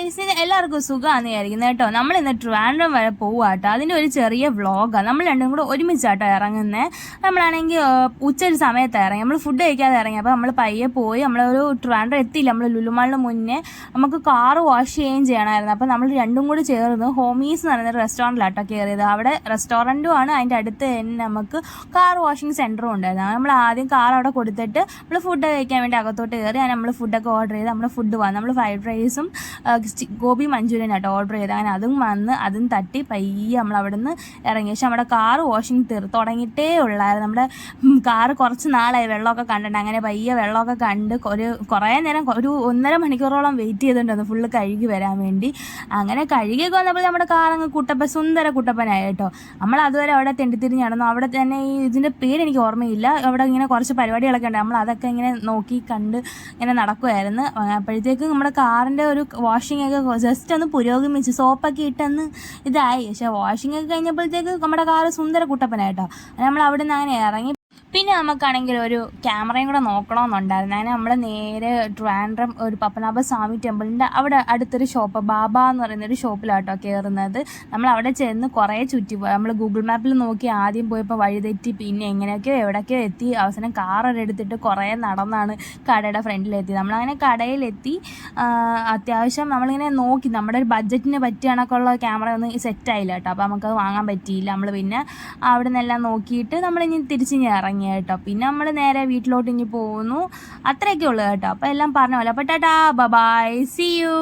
Guys, എല്ലാവർക്കും സുഖമാണെന്ന് വിചാരിക്കുന്നത് കേട്ടോ. നമ്മൾ ഇന്ന് ട്രിവാൻഡ്രം വരെ പോവാട്ടോ. അതിൻ്റെ ഒരു ചെറിയ വ്ളോഗാണ്. നമ്മൾ രണ്ടും കൂടെ ഒരുമിച്ചാട്ടോ ഇറങ്ങുന്നത്. നമ്മളാണെങ്കിൽ ഉച്ചൊരു സമയത്ത് ഇറങ്ങി, നമ്മൾ ഫുഡ് കഴിക്കാതെ ഇറങ്ങി. അപ്പോൾ നമ്മൾ പയ്യെ പോയി, നമ്മളൊരു ട്രിവാൻഡ്രം എത്തിയില്ല, നമ്മൾ ലുലുമാളിന് മുന്നേ നമുക്ക് കാറ് വാഷ് ചെയ്യുകയും ചെയ്യണമായിരുന്നു. അപ്പോൾ നമ്മൾ രണ്ടും കൂടി ചേർന്ന് ഹോമീസ് എന്ന് പറയുന്ന റെസ്റ്റോറൻറ്റിലാട്ടോ കയറിയത്. അവിടെ റെസ്റ്റോറൻറ്റും ആണ്, അതിൻ്റെ അടുത്ത് തന്നെ നമുക്ക് കാർ വാഷിംഗ് സെൻറ്ററും ഉണ്ടായിരുന്നു. നമ്മൾ ആദ്യം കാർ അവിടെ കൊടുത്തിട്ട് നമ്മൾ ഫുഡ് കഴിക്കാൻ വേണ്ടി അകത്തോട്ട് കയറി. നമ്മൾ ഫുഡൊക്കെ ഓർഡർ ചെയ്ത് നമ്മൾ ഫുഡ് വന്നു. നമ്മൾ ഫ്രൈഡ് റൈസും ഗോബി മഞ്ചൂരിയൻ ആട്ടോ ഓർഡർ ചെയ്ത്. അങ്ങനെ അതും വന്ന് അതും തട്ടി പയ്യെ നമ്മൾ അവിടെ നിന്ന് ഇറങ്ങി. പക്ഷെ നമ്മുടെ കാറ് വാഷിംഗ് തുടങ്ങിയിട്ടേ ഉള്ളായിരുന്നു. നമ്മുടെ കാറ് കുറച്ച് നാളായി വെള്ളമൊക്കെ കണ്ടിട്ടുണ്ട്. അങ്ങനെ പയ്യെ വെള്ളമൊക്കെ കണ്ട് കുറേ നേരം, ഒരു 1.5 മണിക്കൂറോളം വെയിറ്റ് ചെയ്തിട്ടുണ്ടായിരുന്നു ഫുള്ള് കഴുകി വരാൻ വേണ്ടി. അങ്ങനെ കഴുകിയൊക്കെ വന്നപ്പോൾ നമ്മുടെ കാറങ്ങ് സുന്ദര കുട്ടപ്പനായി കേട്ടോ. നമ്മൾ അതുവരെ അവിടെ തെണ്ടിത്തിരിഞ്ഞ് നടന്നു. അവിടെ തന്നെ ഇതിൻ്റെ പേര് എനിക്ക് ഓർമ്മയില്ല, അവിടെ ഇങ്ങനെ കുറച്ച് പരിപാടികളൊക്കെ ഉണ്ട്. നമ്മൾ അതൊക്കെ ഇങ്ങനെ നോക്കി കണ്ട് ഇങ്ങനെ നടക്കുമായിരുന്നു. അപ്പോഴത്തേക്ക് നമ്മുടെ കാറിൻ്റെ ഒരു വാഷിംഗ് ഒക്കെ ജസ്റ്റ് ഒന്ന് പുരോഗമിച്ച് സോപ്പൊക്കെ ഇട്ടൊന്ന് ഇതായി. പക്ഷേ വാഷിംഗ് ഒക്കെ കഴിഞ്ഞപ്പോഴത്തേക്ക് നമ്മുടെ കാറ് സുന്ദര കുട്ടപ്പനായിട്ടോ. നമ്മൾ അവിടെ നിന്ന് അങ്ങനെ ഇറങ്ങി. പിന്നെ നമുക്കാണെങ്കിൽ ഒരു ക്യാമറയും കൂടെ നോക്കണമെന്നുണ്ടായിരുന്നു. അങ്ങനെ നമ്മൾ നേരെ ട്രിവാൻഡ്രം ഒരു പത്മനാഭസ്വാമി ടെമ്പിളിൻ്റെ അവിടെ അടുത്തൊരു ഷോപ്പ്, ബാബ എന്ന് പറയുന്നൊരു ഷോപ്പിലാട്ടോ കയറുന്നത്. നമ്മൾ അവിടെ ചെന്ന് കുറേ ചുറ്റി പോയി. നമ്മൾ ഗൂഗിൾ മാപ്പിൽ നോക്കി ആദ്യം പോയപ്പോൾ വഴിതെറ്റി, പിന്നെ എങ്ങനെയൊക്കെയോ എവിടേക്കോ എത്തി. അവസാനം കാറൊക്കെ എടുത്തിട്ട് കുറേ നടന്നാണ് കടയുടെ ഫ്രണ്ടിലെത്തി. നമ്മളങ്ങനെ കടയിലെത്തി. അത്യാവശ്യം നമ്മളിങ്ങനെ നോക്കി, നമ്മുടെ ഒരു ബഡ്ജറ്റിന് പറ്റിയ കണക്കുള്ള ക്യാമറ ഒന്നും സെറ്റായില്ല കേട്ടോ. അപ്പോൾ നമുക്കത് വാങ്ങാൻ പറ്റിയില്ല. നമ്മൾ പിന്നെ അവിടെ നിന്നെല്ലാം നോക്കിയിട്ട് നമ്മളിനി തിരിച്ചിങ്ങ് ഇറങ്ങി കേട്ടോ. പിന്നെ നമ്മൾ നേരെ വീട്ടിലോട്ട് ഇനി പോകുന്നു. അത്രയൊക്കെ ഉള്ളു കേട്ടോ. അപ്പോൾ എല്ലാം പറഞ്ഞ പോലെ. അപ്പോൾ ടാറ്റാ, ബൈ, സീ യു.